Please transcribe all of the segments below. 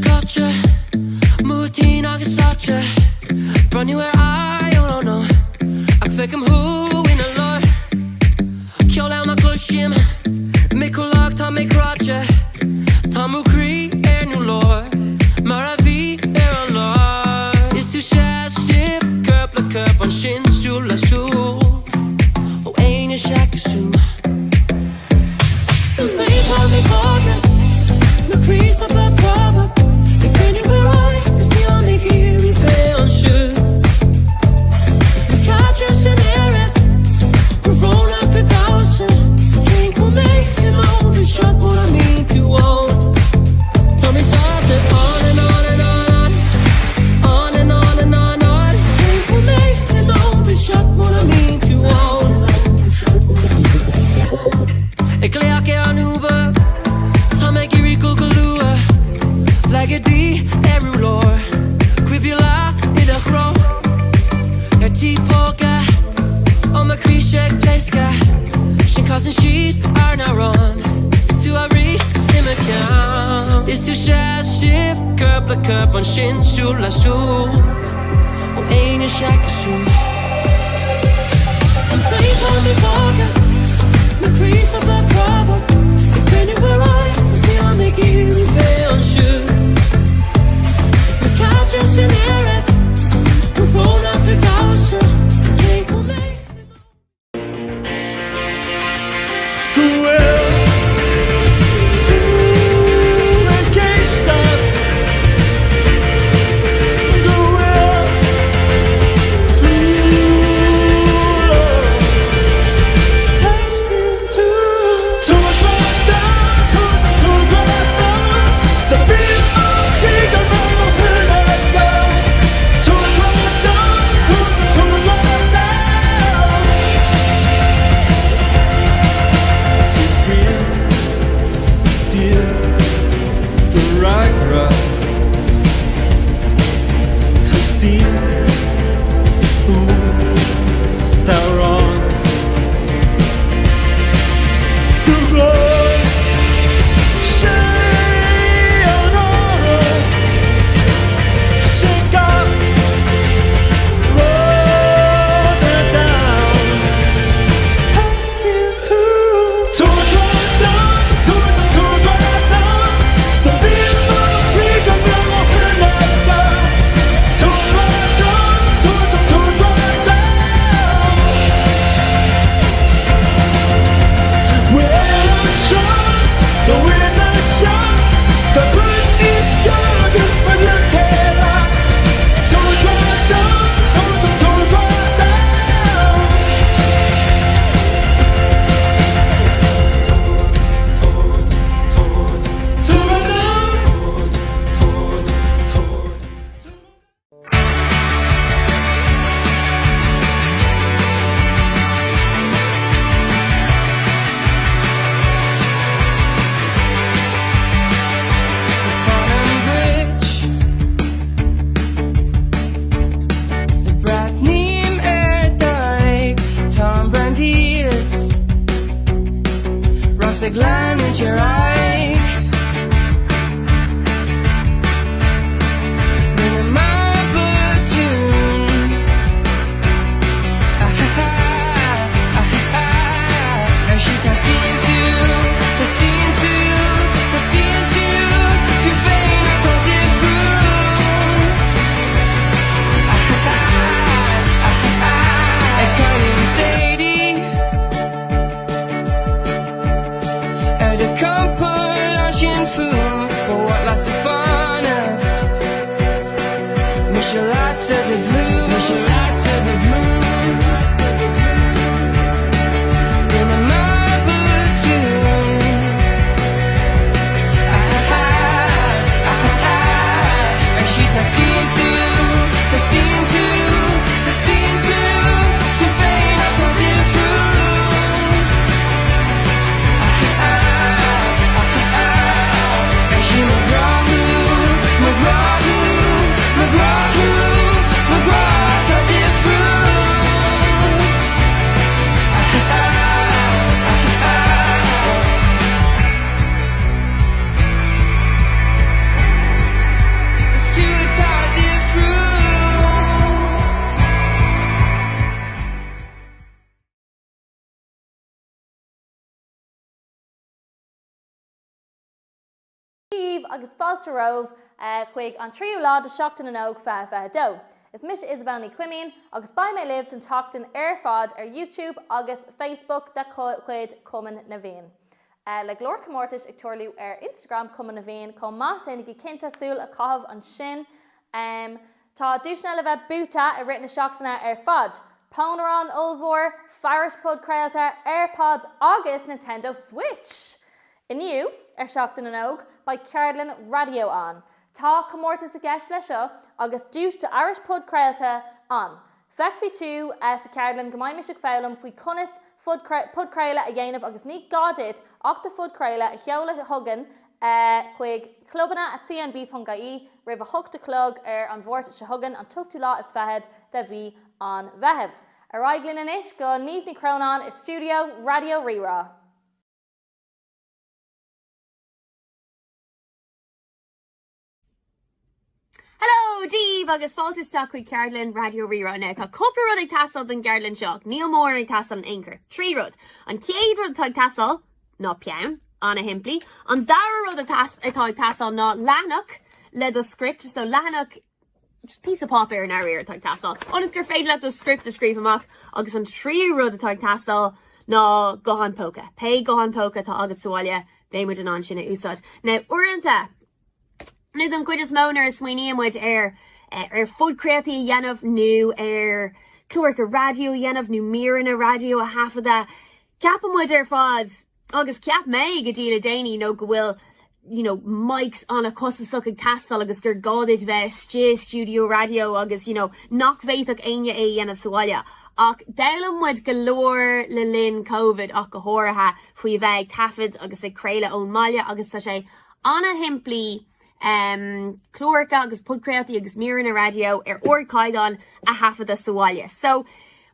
걷지 무티나게 썼지 Run you where I don't know 악색금 후위는 널 겨울에 막 글심 미콜락 더 미크러지 더 무크리 and new lord 마라비 and lord It's too shy ship Körper Körper shin sulla sul Och ain't shack soon The face on me forget No crease up a problem The can you wear right Cause the only gear we fail should We catch us in air it We roll up a thousand Can't come back and only shot what I mean to own Tell me something on and on and on On and on and on Can't come back and only shot what I mean to own Éclair che annuba Tamegi rikulkulua Lagadi erulor Quibula idachro Ertipoka Oma krishek pleska Shinkasen sheet arnaron It's too I reached him account It's too shy shift Körper Körper shin sulla sul Och ain't shack soon I'm face on me forget No crease of a problem When you were right Cause the only gear we fail should We catch us in air it We roll up the thousand Can't come back McGraw Steve agus fáilte romh chuig an tríú lá de seachtain an óg fe dó. Is mis Isabel ní Cuimín agus ba mé libh an tachtain ar fad ar YouTube agus Facebook de chuid Cumann na Bhíon. Le glór comórtais ag tuairliú ar Instagram Cumann na Bhíon com maith déananig cinnte súil a cathbh an sin. Tá dúsna le bheith búta a rit na seachtaina ar fad. Pónarán Ulmhór, Farish Pod Creaalta, AirPods agus Nintendo Switch. Iniu ar seachtain an óg ba Caroline Radio an. Tá comórtas a gceist lei seo agus dús de Irish Pod Creaalta an. Feicfí tú sa Caroline go mbeidh mis ag fálam faoi conas Pod Creaile a dhéanamh agus ní gádit ach de Pod Creaile a cheola thugan chuig clubanna a cnb.ie rih a thugta clog ar an bhórt se thugan an tuchtú lá is fehead de bhí an bheitheh. A raiglinn inis go níomh ní crónán is Studio Radio Rira. Hello, Dave agus fáilte chuig Caroline Radio Rira ná tá cúpla rud ag tasal den Caroline seach, níl mór ag tasal an Anchor. Trí rud. An céad rud tá tasal ná peann, anna himplí. An dara rud atá ag tasal ná leanach le do script, so leanach piece of pop ar an air tá tasal. Onas gur féad le do script a scríb amach agus an trí rud atá tasal ná gohan póca. Pe gohan póca tá agad sáile bé muid an an sinna úsad. Now, uaireanta, nu don cuid is mónar is smaoiníomid ar fud creaí a dhéanamh nó ar clúir go radio dhéanamh nó miran a radio a hafada. Ceapamid ar fád agus ceap mé go díla déine nó go bhfuil mics on a cosasach ag tastal agus gur gáid bheith studio radio agus nach bhéach aine é dhéanamh sáile. Ach dalam muid galore le linn COVID ach go háirithe faoi bheith tafid agus ag créile ón maiile agus tá sé anna himplí clórica agus podcréaltaí agus miran a radio ar ord caidan a hafada sáile. So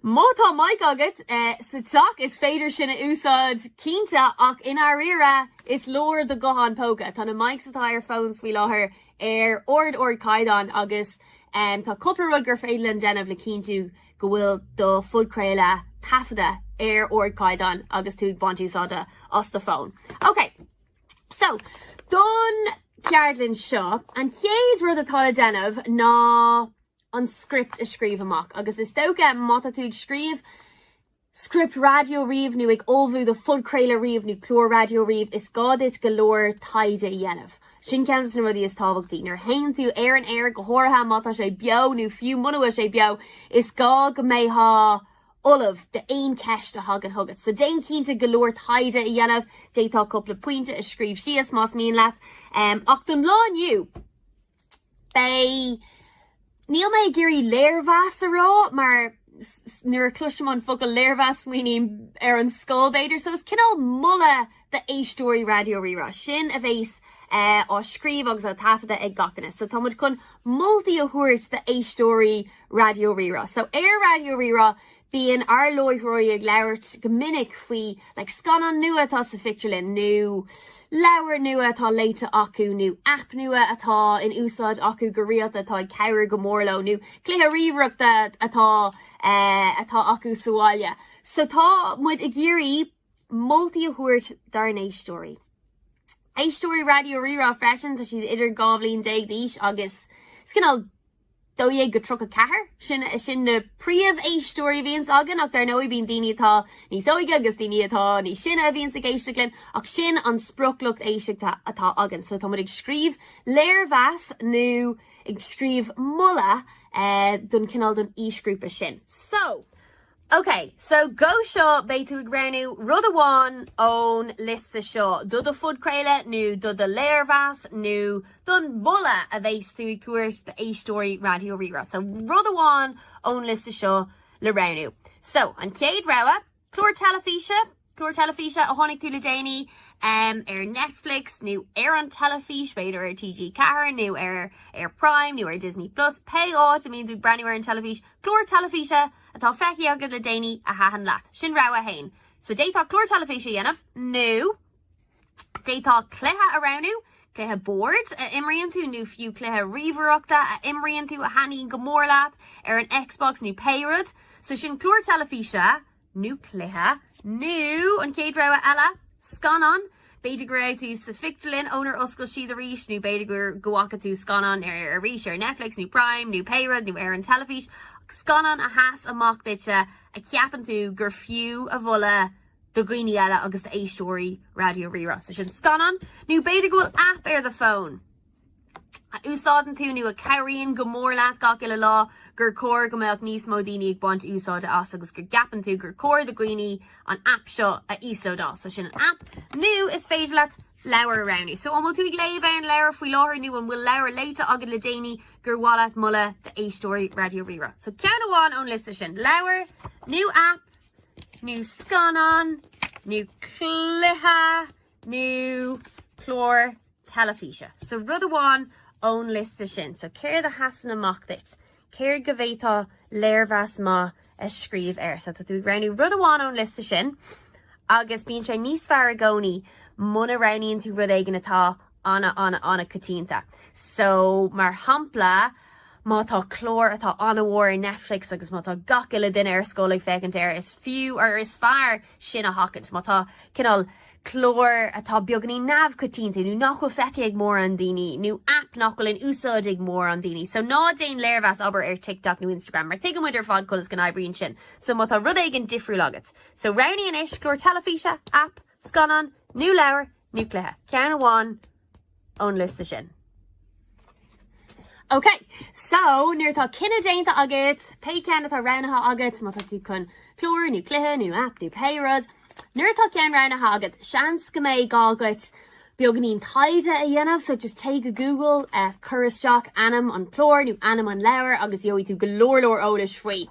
mátá maic agat sa teach is féidir sinna úsáid cínta ach in our rira is lór de gohan póga. Tá na mics atá ar phones faoi láthair ar ord caidan agus tá cúpla rud gur féidir déanamh le cíntú go bhfuil do fudcréile tafada ar ord caidan agus tú bantúsáda os the phone. Okay, so don Caroline seo an chéad rud atá déanamh ná an script a scríb amach agus is tóga mata tú scríb script radio riamh nó ag olbhú do fudcréile riamh nó clúr radio riamh is gáid golóir taide dhéanamh. Sin ceantas na rudí is tábhachtaí nar haon tú ar an air go háirithe mata sé beo nó fiú muna sé beo is gá go métha Olaf de ein ceist a hagan hugad. So déin cínta golóir taide a dhéanamh détá coppla puinte a scríb sias más míon leat. Ach don lániu níl mé géirí léirmheas a rá mar nuair a cluisimán focail léirmheas muoine ar an scóbéidir, so is cinál mulla de éistóirí Radio Rira sin a bhés á scríb agus a tafada ag gachanna. So tá muid chun multi a thuairt de éistóirí Radio Rira. So ar Radio Rira bíon ar loithróí ag leirt go minic faoi scanan nua atá sa fictulin nó leabhar nua atá léite acu nó app nua atá in úsáid acu go rialta atá ag ceir go mórló nó cluiche ríomhreachta atá acu sáile. So tá muid ag géirí multi a thuairt dar an éistóirí. Éistóirí Radio Rira freisin tá siad idir gábhlín déag díos agus cinál dóé go tro a cethir sin na príomh éistóirí bhíonn agan ach dar nóí bíon daoine atá níos óige agus daoine atá ní sinna a bhíonn sa géisteachlinn ach sin an sproclacht éisteachta atá agan. So tá muid ag scríb léirmheas nó ag scríb mulla don cinál don ísgrúpa sin. So, okay, so go seo béitú ag ranú rud amháin ón lista seo. Dud a fudcréile nó dud a léirmheas nó don mulla a bhééis tú ag tuairt de éistóirí Radio Rira. So rud amháin ón lista seo le ranú. So, an céad raibh clúr telefíse a tháinig tú le déanaí ar Netflix nó ar an telefís beidir ar TG4 nó ar Prime nó ar Disney Plus pe áit a míon tú breúir an telefís clúr telefíse atá feici agad le déanaí a hahan leat. Sin rá a hain. So détá clúr telefíse dhéanamh nó détá cluthe a ranú, cluthe board a imríonn tú nó fiú cluthe ríomhreachta a imríonn tú a haíonn go mór leat ar an Xbox nó Payrod. So sin clúr telefíse nó cluthe nó an céad rá eile scanan Beidir tú sa fictalin owner oscail siad a ríis nu beidir gohacha tú scanan ar ríis ar Netflix, nu Prime, nu Payrod, nu ar an telefís. Scanan a has amach ditse a ceapan tú gur fiú a bhula do gcuoine eile agus the A-Story Radio Rerá. So sin scanan, nu beidir gohfuil app ar the phone. Úsáidan tú nu a cairíonn go mór leat gach ile lá gur cóir go mbeadh níos mó daoine ag baint úsáide as agus gur gapan tú gur cóir do gcuoine an app seo a úsáidá. So sin an app nu is féidir leat leabhar around. So an bhfuil tú ag léamh ar an leabhar faoi láthair nu an bhfuil leabhar léite agad le déine gur bhálait mulla the A-Story Radio Rerá. So ceann amháin ón lista sin. Leabhar, new app, new scanan, new cluiche, new chlór telefíse. So rud amháin ón lista sin. So céir a hasan amach dit. Céir go bhféadtá léirmheas má a scríomh air. So tá tú ranú rud amháin ón lista sin agus bíonn sé níos fearr a gcónaí muna raníonn tú rud éigean atá anna catínta. So mar hampla má tá chlór atá anmhór Netflix agus má tá gach ile duine ar scóil ag feiceant air is fiú ar is fearr sin a hacant. Má tá cinál chlór atá beagnaí neamh catínta nu nach go feice ag mór an daoine, nu app nach go linn úsáid ag mór an daoine. So ná déon léirmheas aber ar TikTok nu Instagram, mar tuigim muid ar fád colas gan aibríonn sin. So má tá rud éigean difriúil agat. So rounnaí an isis chlór telefíse, app, scanan, new leabhar, new cluiche. Ceann amháin ón lista sin. Okay, so nuair tá cinenne déanta agat, pe ceann atá rounatha agat, má tá tú chun chlór, new cluiche, new app, new Payrod. Nuair tá ceann rounatha agat, seans go mbeidh gágat beagnaíonn taide a dhéanamh, so just take a Google churisteach anam an chlór, nu anam an leabhar agus dheoidh tú go leor ólas faoi.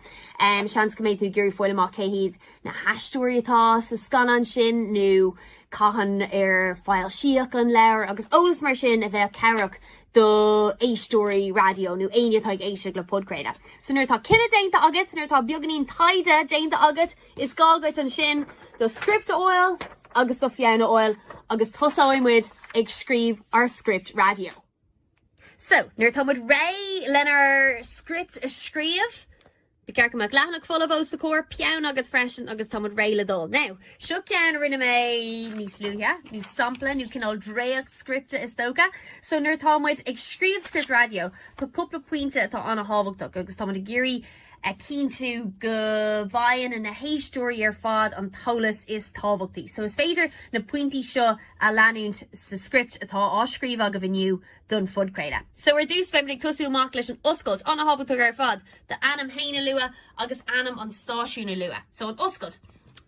Seans go mbeidh tú gurí foiile amach céad na heistóirí atá sa scanan sin, nu caitheann ar fáil siach an leabhar agus ólas mar sin a bheith cearach do A-Story Radio nu aonatá ag éisteach le podcréide. So nuair tá cinenne déanta agat, nuair tá beagnaíonn taide déanta agat, is gáilgait an sin do script oil agus do fianna oil agus tosáimmuid ag scríomh ar script radio. So, nuair tá muid ré lenar script a scríomh, Becar go gleannach full of os the core pian agad freshen agus tamad rail adol. Now, shook can rinne me níos luia, ní sample, nu can all dreach scripte is doga. So nur támuid ag scríomh script radio, go couple pointe atá anna hábhachtach agus tamad a géirí a keen to go bhain in a héistóirí ar fad an tolas is tábhachtaí. So is féidir na pointí seo a leanúint sa script atá áscríomh agah iniu don fudcréile. So we're dús femnig tosú amach leis an oscailt anna hábhachtach ar fad the anam héine lua agus anam an stáisiúna lua. So an oscailt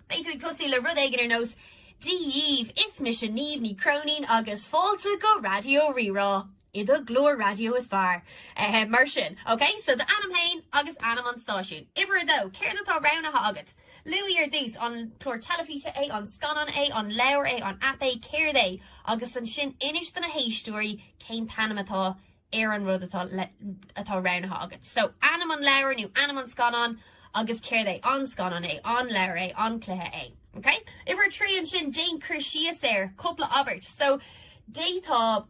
béicnig tosú le rud éigean ar nós díomh is mis a níomh ní cronín agus fáilte go radio rirá. Ida glór radio is far. Mar sin. Okay, so the anam hain agus anam an stáisiún. Iver though, céir natá rounna ha agat. Louis ar dús an chlór telefíse é, an scanan é, an leabhar é, an app é, céir é, agus an sin inis den a héistóirí céim tanam atá ar an rud atá rounna ha agat. So anam an leabhar nu anam an scanan agus céir é, an scanan é, an leabhar é, an cluiche é. Okay? Iver trí an sin déin cruisias ar, couple Albert. So détá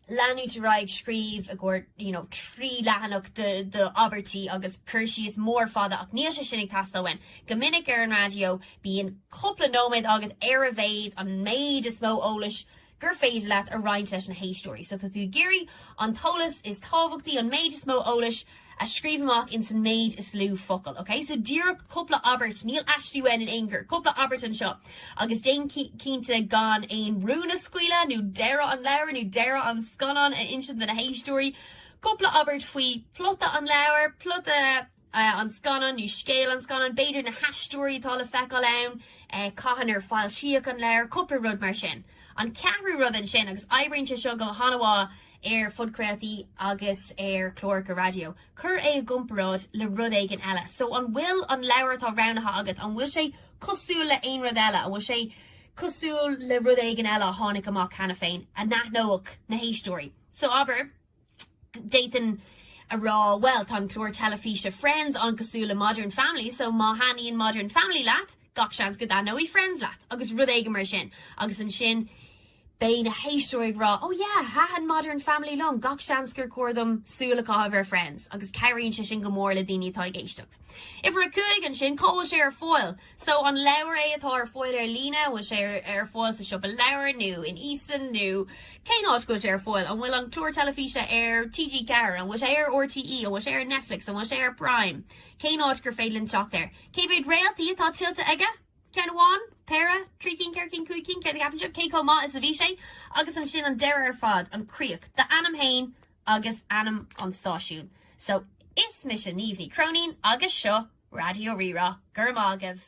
Lani to raig scríomh a gur, trí lehanach de Albertí agus cursií is mór fada ach níl sé sinnig castalhain. Gomininic ar an radio bíon coppla nóméid agad ar a bhéid an méid is mó ólis gur féidir leat a roiint leis na héistóirí. So tá tú géirí an tolas is tábhachtaí an méid is mó ólis a scríomh amach in san méid is lú focail. Okay, so dír coppla Albert níl aistúin in anger, coppla Albert an seo agus déin cínta gan ein rúna scuile nu deire an leabhar nu deire an scanan a insin den a héistóirí. Coppla Albert faoi plota an leabhar, plota an scanan nu scéal an scanan, beidir na heistóirí tá le feicáil ann, caitheann ar fáil siach an leabhar, coppla rud mar sin. An ceathrú rud an sin agus aibríonn sé seo go hanamhá ar fudcréaltaí agus ar chlór radio. Cur é gumparáid le rud éigean eile. So an bhfuil an leabhar tá rounatha agat, an bhfuil sé cosúil le aon rud eile, an bhfuil sé cosúil le rud éigean eile tháinig amach chena féin, a nach nóach na héistóirí. So aber, déitan a rá, well, tá chlór telefíse Friends an cosúil le Modern Family, so má haní in Modern Family leat, gach seans go dá nóí Friends leat, agus rud éigean mar sin, agus an sin Bain a héisteoig rá, oh yeah, hahan modern family long, gach seansgur cuadam súlacha of our friends, agus carrying se sin go mór le daoine tá géisteach. If a cuig an sin call sé ar foil, so an leabhar é atá ar foil ar lína, was sé ar foil sa siop a leabhar nu, in Easton nu, cé náit go sé ar foil, an bhfuil an clúr telefíse ar TG Car, an bhfuil sé ar RTE, an bhfuil sé ar Netflix, an bhfuil sé ar Prime, cé náit gur féidirlinn teach there. Cé bhéad réaltaí atá tiltte aige? Cenháin, Pera, Trícin, Circin, Cuicin, Cé Gapanship, Cé Comá is a bhí sé, agus an sin an deire ar fad, an críoch, the anam hain, agus anam an stáisiún. So, is mis a níomhní cronín, agus seo, Radio Rira, gur mágah.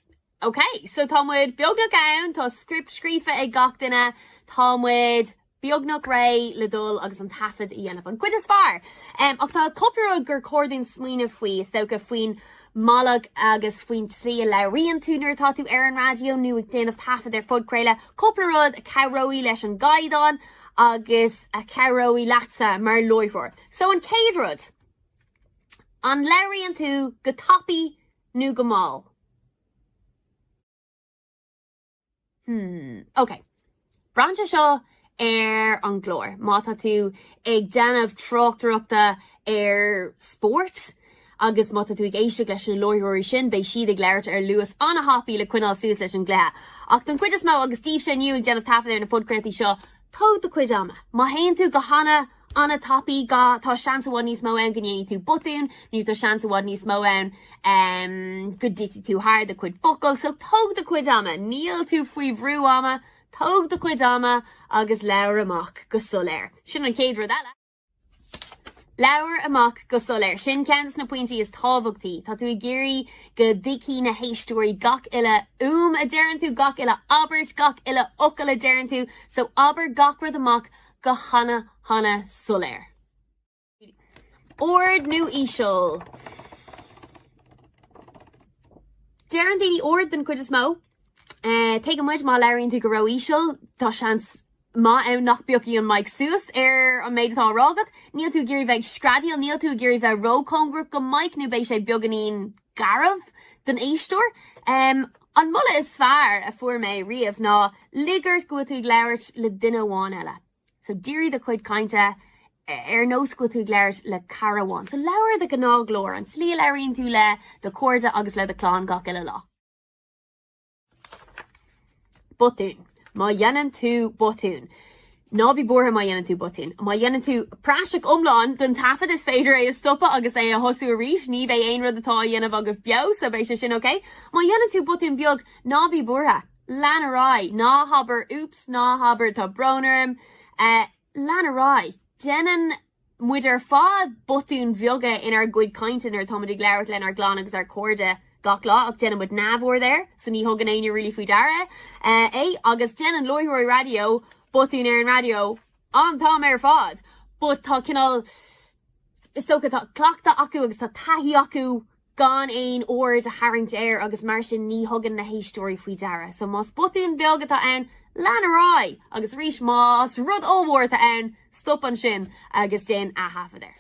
Okay, so támuid beagnach ann, tá script scrífa ag gach duine, támuid beagnach ré le dul agus an tafad i dhéanamh an cuid is fearr. Ach tá copúróid gur cordún smaoine faoi, is tócha faoin Malach agus faoin trí leiríon túnar tá tú ar an radio nu ag déanamh tafad ar fud creile, copúróid a ceiróí leis an gaidan agus a ceiróí leatsa mar loithhór. So an céadróid, an leiríon tú go tapaí nu go máil. Okay. Branta seo ar an glór. Mátá tú ag déanamh tráchtarachta ar sport, agus mátá tú ag éisteach leis an loithhóirí sin, bei siad ag léirt ar luas anna hapaí le cuineál suas leis an glea. Ach don cuid is mó agus Steve sin nniu ag déanamh tafad ar na podcrétaí seo, tóg do cuid ama. Má haon tú go hana anna tapaí ga tá seans bhád níos mó ann go ndéanamh tú butún, nu tá seans bhád níos mó ann go dtí tú thar de cuid focail, so tóg do cuid ama, níl tú faoi bhrú ama, tóg do cuid ama agus leabhar amach go soléir. Sin an céadróid eile. Leabhar amach go soléir. Sin ceantas na pointí is tábhachtaí. Tá tú i géirí go dtí na héisteoirí gach ile a dearann tú, gach ile abert, gach ile ocail a dearann tú, so aber gach rud amach go hana soléir. Ord nu íseal. Dearann daoine ord den cuid is mó. Take a muid má leiríonn tú go raibh íseal, tá seans má ann nach beochaí an Mike suas ar an méid atá rágad. Níl tú géirí bheith scradial, níl tú géirí bheith rócóngrúach go Mike nu bééis sé beaganín garabh den éisteoir. An mulla is fearr a fuair mé riamh ná ligart go tú léirt le duine amháin eile. So dírí de chuid cainte ar nós go tú léirt le caraháin. So leabhar de gná glór an slí leiríonn tú le de cuarda agus le de clán gach eile lá. Botún. Má dhéanann tú botún. Ná bí bortha má dhéanann tú botún. Má dhéanann tú práiseach omláin don tafad is féidir é a stoppa agus é a hosú a ríis, ní bheith aon rud atá dhéanamh agus beo, so béis sin okay? Má dhéanann tú botún beag ná bí bortha. Lanarái, ná habair oops, ná habair tá bronnarm. Lanarái, déanann muid ar fád botún bheoga in ar gcuid caintin ar tomadig léirt len ar glán agus ar córda gach lá, ach déanam muid námhór there, so ní hogan aine rilí faoi dara. Agus déanann loithhóirí radio, botún ar an radio, an tám ar fád. But tá cinál, is socha tá clachta acu agus tá taithí acu gan aon ord a haringt air agus mar sin ní hogan na héisteoirí faoi dara. So más botún beaga tá ann lanarái agus rís más rud ómhór tá ann stop an sin agus déan a hafa there.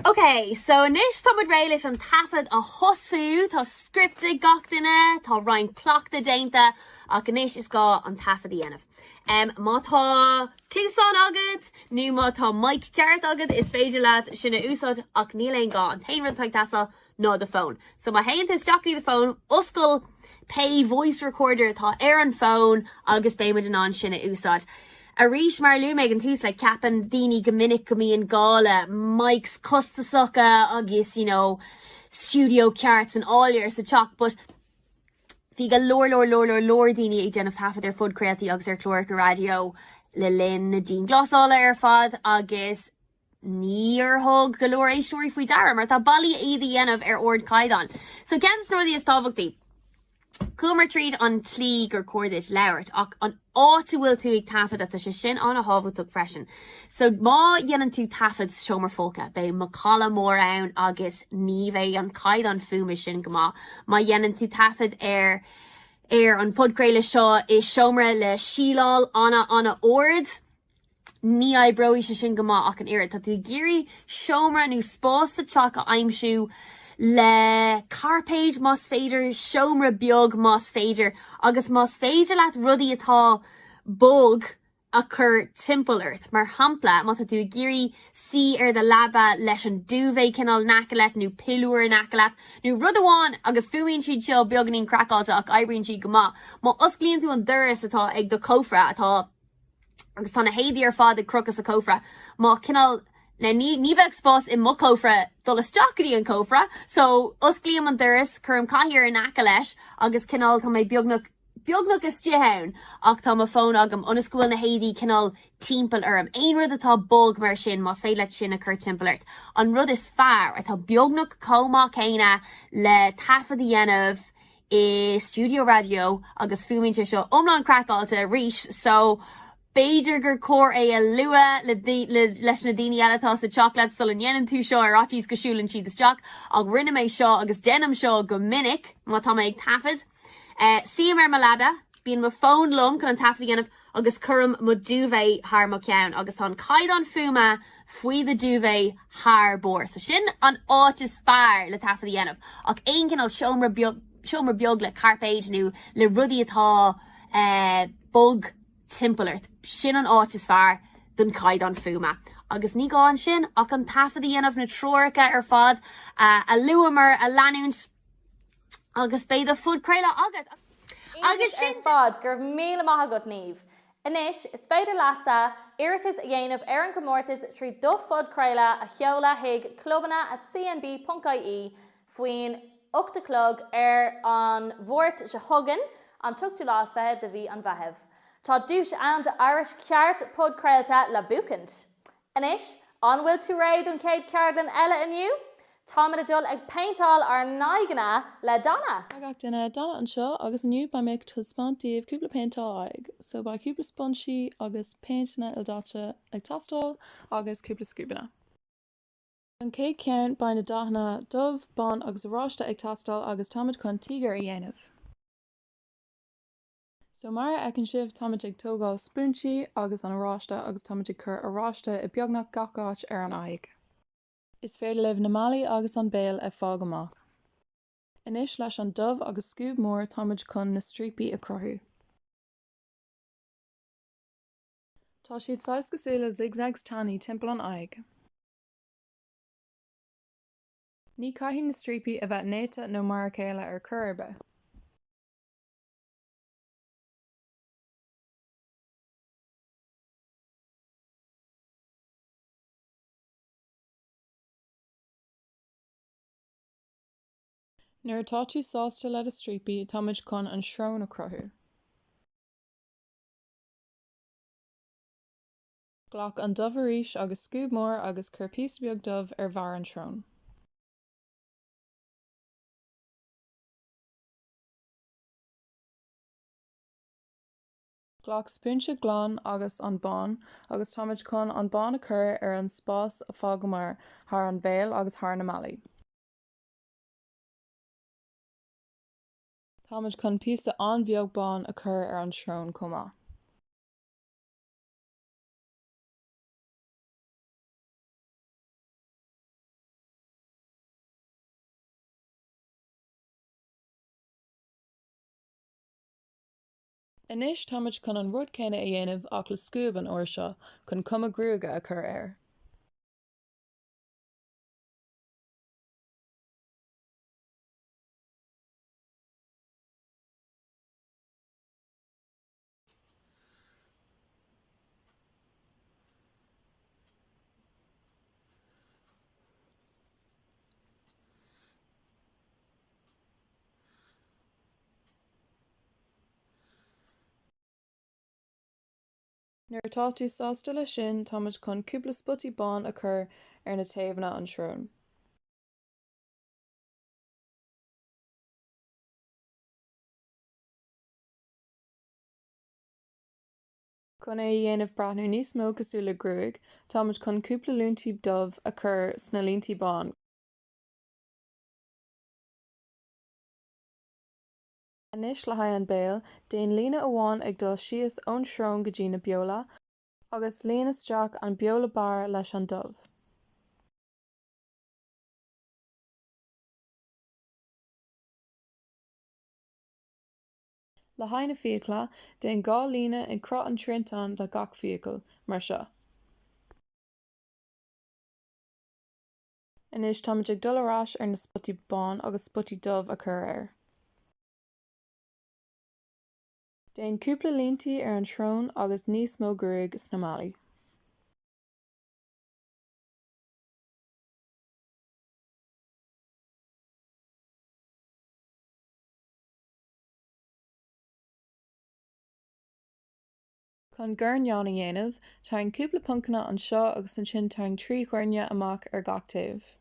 Okay, so nish tamid réilis an tafad a hosú, tá scripte gach duine, tá roiin clochta déanta, ach nish is gá an tafad i dhéanamh. Má tá clúsán agad, nu má tá Mike Carrot agad is féidir leat sinna úsad ach níl aon gá an tainrad taig tasal ná the phone. So má haint is jockey the phone, oscail pay voice recorder tá ar an phone agus béimid an sinna úsad. A ríis mar lú meid an tús le capan daoine go minic go mííon gála, Mike's costasacha agus, you know, studio carts and all years sa chalk, but fi go lór daoine ag déanamh tafad ar fud creatíí agus ar clóir go radio le linn na dín glasála ar fad agus níor thug go leor éisiúirí faoi dara mar tá bailí iad a dhéanamh ar ord caidan. So ceantas nóirí is tábhachtaí. Cúmar tríd an tlí gur cuairdeid leirt ach an áta bhfuil tú ag tafad a sé sin an a hábhachtach freisin. So má dhéanann tú tafad seomar fólca, bé macala mór ann agus ní bheith an caiid an fuama sin go má. Má dhéanann tú tafad ar an podcréile seo is seomra le síláil anna ord, ní ebroí se sin go má ach an irid. Tá tú géirí seomra nó spás sa teach a aimsú le carpéid más féidir, seomra beag más féidir, agus más féidir leat rudaí atá bog a chur timpleirt mar hampla má tú géirí si de laba leis an dúvé cinál nacalet nó pilúir nacalet nó rud amháin agus fuíonn siad seo beagganín crackáilte ach aibríonn siad go má os glíonn tú an duras atá ag do cófra atá agus tá na héadí ar fád ag crocas a cófra má cinál na ní bheith spás i mo cófra dul isteachtaí an cófra so os glíam an duras chum caiir an naca leis agus cinál tá mé beagnach is tíhain ach tá má fón agam ionascúil na héadí cinál timppel orm. Aon rud atá bog mar sin más fé le sin a chur timpplairt. An rud is fearr atá beagnach comá céine le tafa dhéanamh I Studio Radio agus fuaiminte seo omláin crackáilte ríis so Beidir gur cór é a lua leis na daine eile sa chocolate sul an dhéanann tú seo ar átíos go siúlann siad isteach ag rinne mé seo agus denam seo go minic má tá ag tafad. Siam ar malada, bíon ma fón lom chun an tafad dhéanamh agus chum mo dúvé haar mo ceann agus an caid an fuma faoi the dúvé haar bór. So sin an áit is fearr le tafad dhéanamh ach aon cinál seomar beag le carpéid nó le rudí atá bog timpplairt. Sin an áit is fearr don caid an fuma. Agus ní gáin sin ach an tafad dhéanamh na tróirce ar fad a luamar a leanúnt agus béad a fud creile agat. Agus sin fad gur míle maithagat níomh. Inis is féidir leatsa iritas a dhéanamh ar an gomórtas trí do fud creile a cheola hiag clubanna@cnb.ie faoin 8 clog ar an bhórt se thugan an tuchtú lás bheith de bhí an bheitheh. Tá dúis an de Irish ceart pod creilta le bucant. Inis, an bhfuil tú réid an céad ceardan eile inniu? Táid a dul ag peintáil ar náigeanna le Donna. Agach duna Donna an seo agus aniu ba méid tuspáintíomh cúpla péintá aig, so ba cúpla sponsí agus péintna ildáte ag tastal agus cúpla scúbanna. An céad ceann bain na daithna dubh ban agus aráiste ag tastal agus táid chun tígar a dhéanamh. So mar ag an sibh táid ag tógáil spúntí agus an aráiste agus táid ag chur aráiste I beagnach gacáit ar an aig. Is féidir libh na málaí agus an béal ag fág amach. Inis leis an dubh agus scúb mór táid chun na strípaí a crothú. Tá siad 6 go súla zigzags tannaí timpeall an aig. Ní caithfidh na strípaí a bheith néite nó mar céile ar curbe. Nuair atá tú sásta le a strípaí táid chun an srón a crothú. Ghlach an dubh arís agus scúb mór agus cur píos beag dubh ar bhar an srón. Ghlach spúinte glán agus an bán agus táid chun an bán a chur ar an spás a fágamar thar an bhéal agus thar na málaí. Táid chun píosa an bheag bán a chur ar an srón comá. Inis táid chun an rud céine a dhéanamh ach le scúb an uair seo chun cuma grúga a chur air. Nuair atá tú sásta le sin táid chun cúpla spotí bán a chur ar na taobhanna an srón. Chun é dhéanamh brathnú níos mó cosú le grúig, táid chun cúpla lúntaí dubh a chur sna líntaí bán. Inis le haigh an béal, déan líne amháin ag dul síos ón srón go dtí na beola, agus líon isteach an beola bar leis an dubh. Le haine fiacla déon gá líne in crot an trintán de gach fiacal, mar seo. Inis táiméid ag dul arás ar na spotí bán agus spotí dubh a chur air. Déon cúpla líontaí ar an trón agus níos mó gruaig sna mballaí. Chun gurneán a dhéanamh, táing cúpla puncanna an seo agus an sin táing trí ghuirne amach ar gach taobh.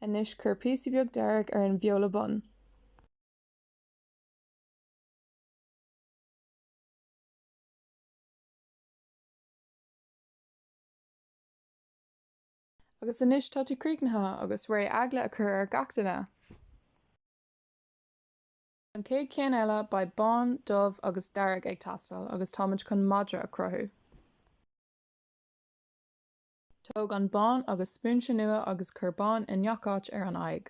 Inis chur píosaí beag dearg ar an bheola bun. Agus inis tá tú críochnatha agus ré eagla a chur ar gach duine. An céad céan eile ba bán, dubh agus dearg ag tastal agus táimid chun madra a cruthú. Tóg an bán agus spúinse nua agus chur bán in neacáit ar an aghaidh.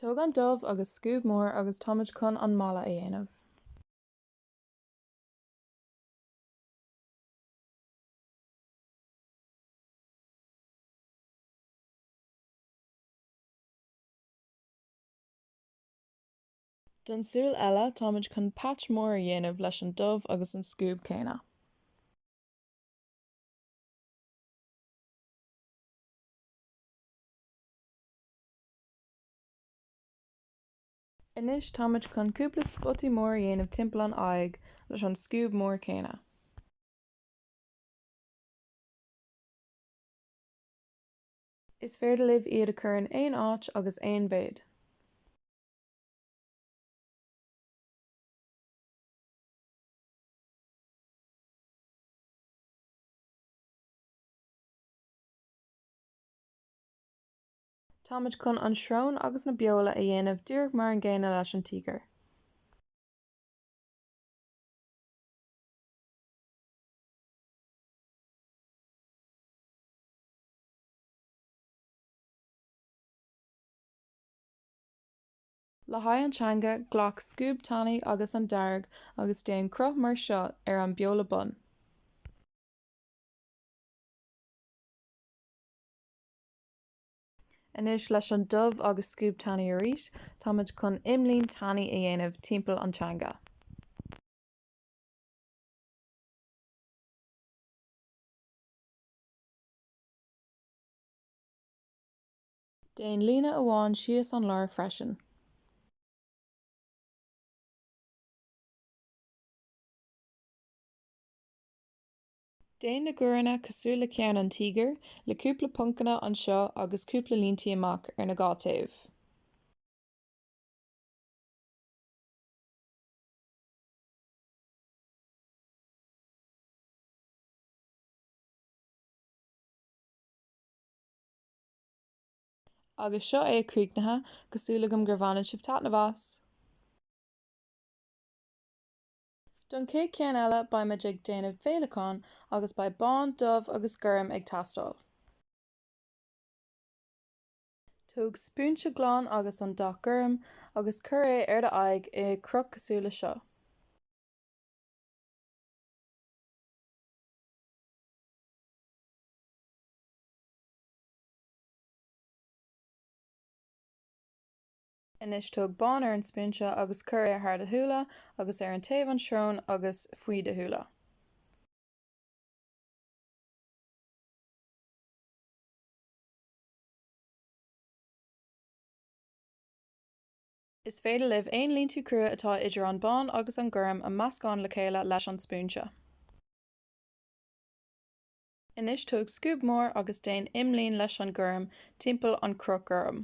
Tóg an dubh agus scúb mór agus táimid chun an mala a dhéanamh. Don súil eile táimid chun patch mór a dhéanamh leis an dubh agus an scúb céine. Inis táimid chun cúpla spotí mór a dhéanamh timpeall an aghaidh leis an scúb mór céine. Is féidir libh iad a chur in éon áit agus éon bhéid. Táimid chun an srón agus na beola a dhéanamh dúradh mar an ggéine leis an tíogar. Le haghaidh an teanga ghlach scúb tanaí agus an dearg agus déon cruth mar seo ar an beola bun. Inis leis an dubh agus scúb tanaí arís, táimid chun imlíonn tanaí a dhéanamh timpeall an teanga. Déon líne amháin síos an leir freisin. Déan na guranna cosúil le ceann an tíogar le cúpla puncanna an seo agus cúpla líontaí amach ar na gá taobh. Agus seo é críochnatha cosúil agam gur bhainfid sibh teacht na bhas. Don céad ceann eile baimid ag déanamh féileacáin agus ba bán, dubh agus gurm ag tastal. Tóg spúinse gláán agus an dach gurm agus cur é ar de aghaidh i cruth cosúla seo. Inis tóg bán ar an spúinse agus cur é ar thar de thuaidh agus ar an taobh an srón agus faoi de thuaidh. Is féidir libh aon líontu crua atá idir an bán agus an gurm a meascán le chéile leis an spúinse. Inis tóg scúb mór agus déon imlíonn leis an gurm timpeall an cruth gurm.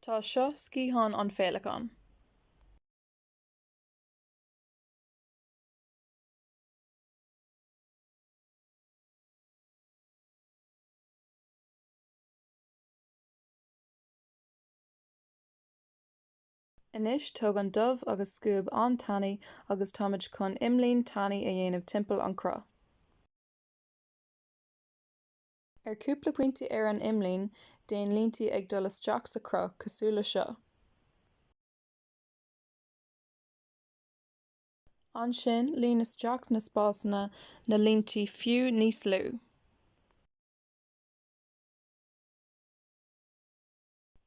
Tá seo scíthán an féileacán. Inis tug an dubh agus scúb an tannaí agus táimid chun imlíonn tannaí a dhéanamh timpeall an chró. Ar cúpla pointe ar an imlíonn, déan líontaí ag dul isteach sa chró cosúil seo. Ansin, líon isteach na spásanna na líontaí fiú níos lú.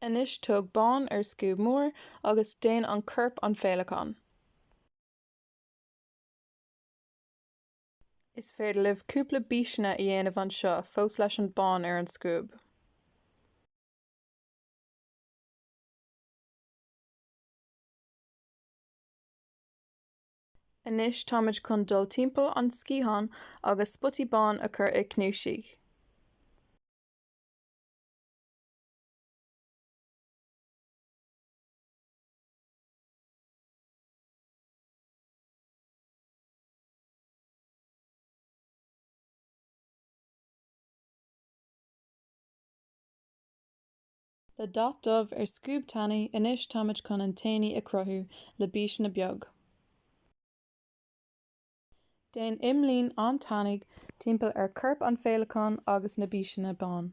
Inis tug bán ar scúb mór agus déan an corp an féileacán. Is féidir libh cúpla bíseanna a dhéanamh an seo fós leis an bán ar an scúb. Inis táimid chun dul timpeall an scíthán agus spotí bán a chur ag cnúsaí. Le dot dubh ar scúb tannaí inis táimid chun an taoine a cruthú le bíseanna beag. Déan imlíonn an tannaigh timpeall ar corp an féileacán agus na bíseanna bán.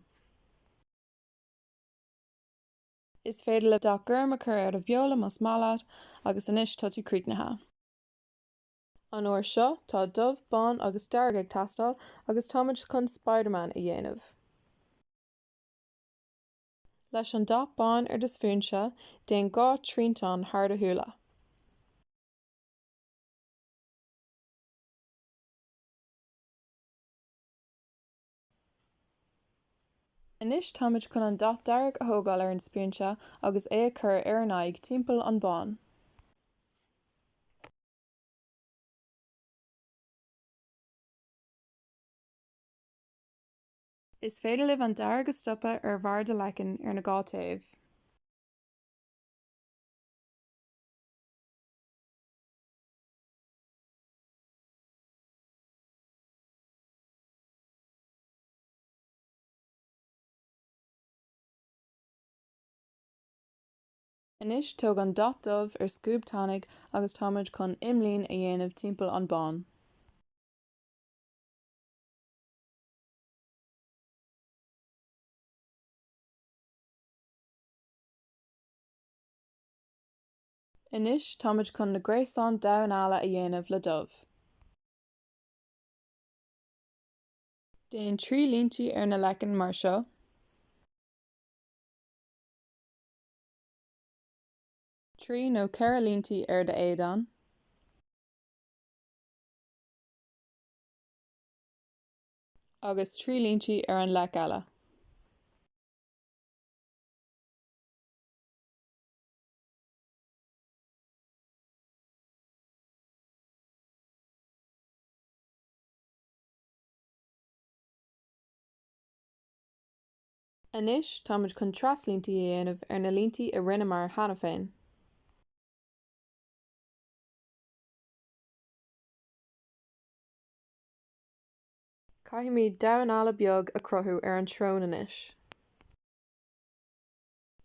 Is féidir le dach gurm a chur ar a bheola mas malaat agus inis tá tú críochnatha. An uair seo tá dubh, bán agus dearg ag teastáil agus táimid chun Spider-Man a dhéanamh. Leis an dop bán ar dos fúnse, déan gá tríntáin thar a thuúla. Inis táimid chun an dot dearg a thógáil ar an spúinse agus é a chur ar an aghaidh timpeall an bán. Is féidir libh an dearg a stoppa ar bhar de leicin ar na gá taobh. Inis tóg an dot dubh ar scúb tannaigh agus táimid chun imlíonn a dhéanamh timpeall an bán. Inis táimid chun na gréasán domhnála a dhéanamh le dubh. Déan 3 líontaí ar na leicin mar seo. Trí nó ceithre líontaí ar de éadán. Agus 3 líontaí ar an leic eile. Inis táimid chun traslíntaí a dhéanamh ar na líontaí a rinne mar cheana féin. Caithimid domhnála beag a cruthú ar an trón inis.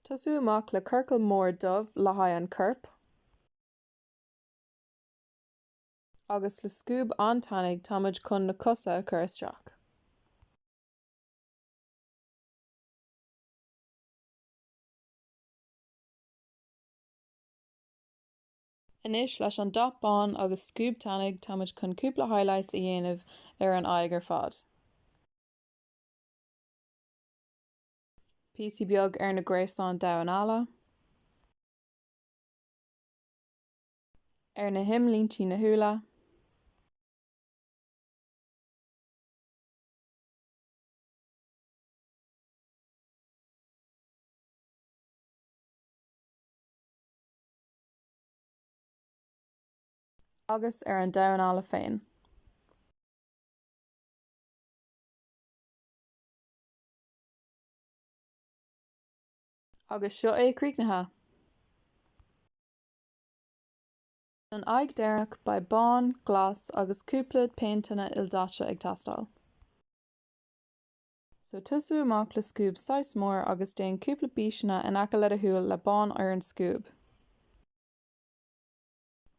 Tosú amach le curcail mór dubh le haghaidh an corp. Agus le scúb an tannaigh táimid chun na cosa a chur isteach. Inis leis an dop bán agus scúb tannaigh táimid chun cúpla highlights a dhéanamh ar an aghaidh ar fad. Píosaí beag ar na gréasán domhnála. Ar na himlíontaí na thuúla. Agus ar an domhnála féin. Agus seo é críochnatha. An aghaidh deireadh ba bán, glas agus cúpla péinteanna ildáte ag teastáil. So tosú amach le scúb 6 mór agus déan cúpla bíseanna in aice le a thuúil le bán ar an scúb.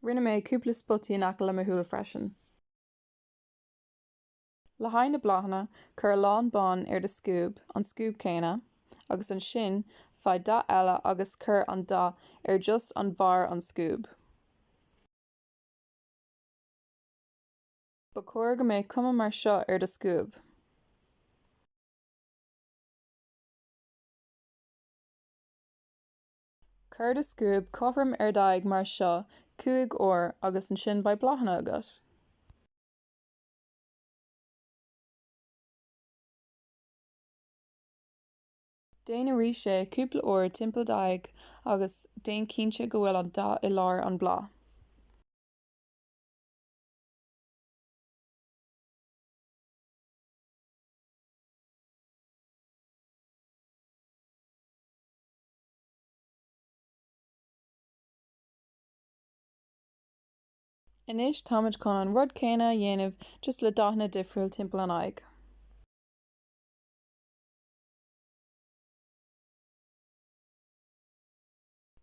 Rinne mé cúpla spotí in aca le a thuúil freisin. Le haid na bláthanna chur lán bán ar de scúb an scúb céine, agus an sin feadh dá eile agus chur an dá ar just an bharr an scúb. Ba chóir go mbeidh cuma mar seo ar de scúb. Chuir de scúb cothrom ar daig mar seo 5 uair agus an sin ba bláthanna agat. Déann arís sé cúpla uair timpeall daig agus déan cinnte go bhfuil an dá i lár an blá. Inis táimid chun an rud céine a dhéanamh just le daithne difriúil timpeall an aghaidh.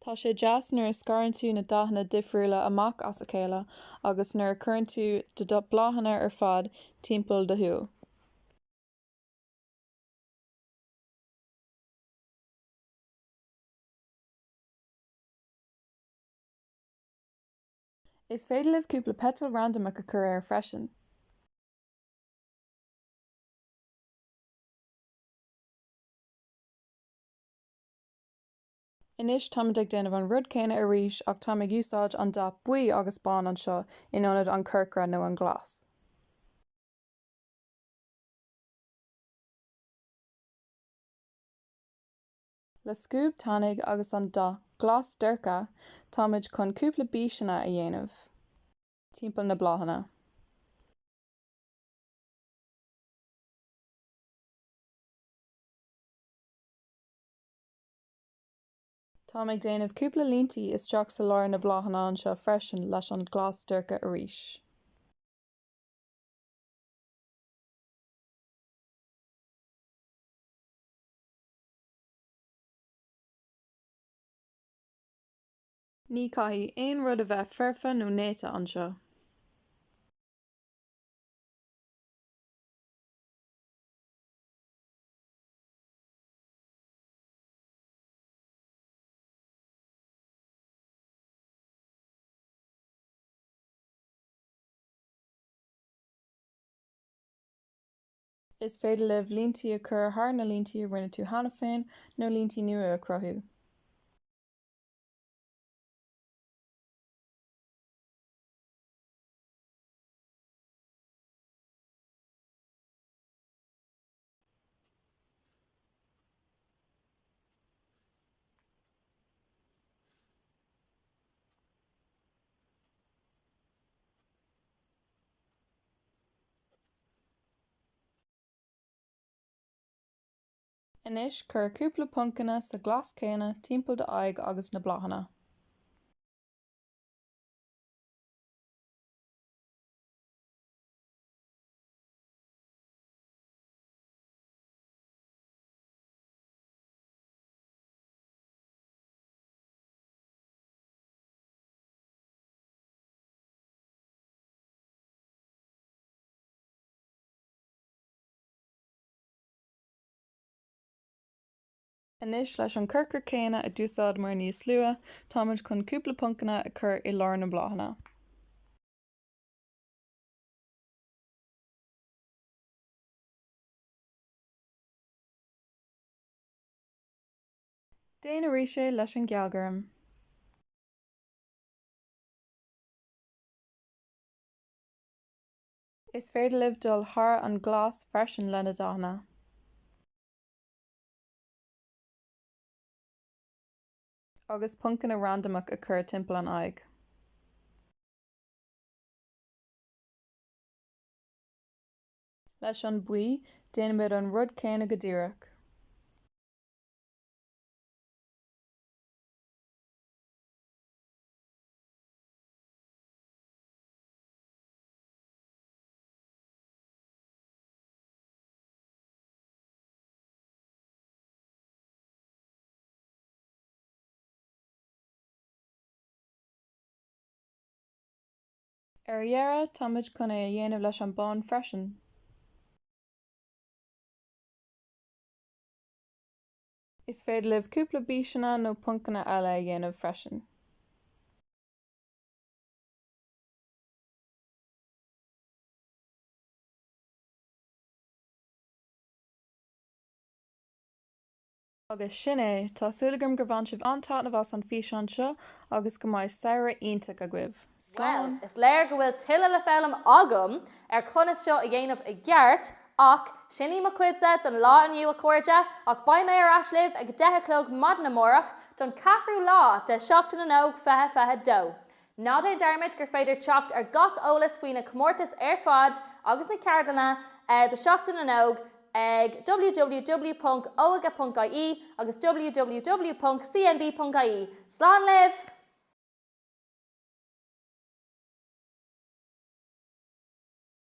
Tá sé deas nuair a scarann tú na daithne difriúla amach as a chéile agus nuair a chuireann tú do bláthanna ar fad timpeall de thuúil. Is féidir libh cúpla petal randomach a chur ar freisin. Inis táimid ag déanamh an rud céine arís ach táimid úsáid an dá buí agus bán anseo in ionad an curcra nó an glas. Le scúb tannig agus an dá glas dorcha táimid chun cúpla bíseanna a dhéanamh. Timpeall na bláthanna. Táimid déanamh cúpla líntaí isteach sa lár na bláthanna anseo freisin leis an glas dorcha arís. Ní caithfí aon rud a bheith feirfe nó néite anseo. Is féidir libh líntaí a chur thar na líntaí a rinne tú cheana féin nó líntaí nua a crothú. Inis chur cúpla puncanna sa glas céine timpeall de aghaidh agus na bláthanna. Inis leis an curcra céine a dúsáid mar níos slua, táimid chun cúpla puncanna a chur i lár na bláthanna. Déann arís sé leis an geallgairm. Is féidir libh dul thar an glas freisin le na daithne. Agus puncanna randomach a chur timpeall an aghaidh. Leis an buí déanamid an rud céine go díreach. Ar dheartha táimid chuna a dhéanamh leis an bán freisin. Is féidir libh cúpla bíseanna nó puncanna eile a dhéanamh freisin. Agus sin é, tásúla gom gur bhain sibh antáitnamh as an físeán seo agus go mbeidh saoire ionach a gcuibh. Well, is léir go bhfuil tuile le felam agam ar conas seo a dhéanamh i gceart ach sinní mo cuidsa don lá aniu a cuairde ach ba mé ar aislibh ag 10 clog mad na mórach don 4 lá de 7 fehe dó. Nád é dermid gur féidir teacht ar gach ólas faoina comórtas ar fad agus na ceardanna de 7 ag www.oaga.ie agus www.cnb.ie. Slán libh!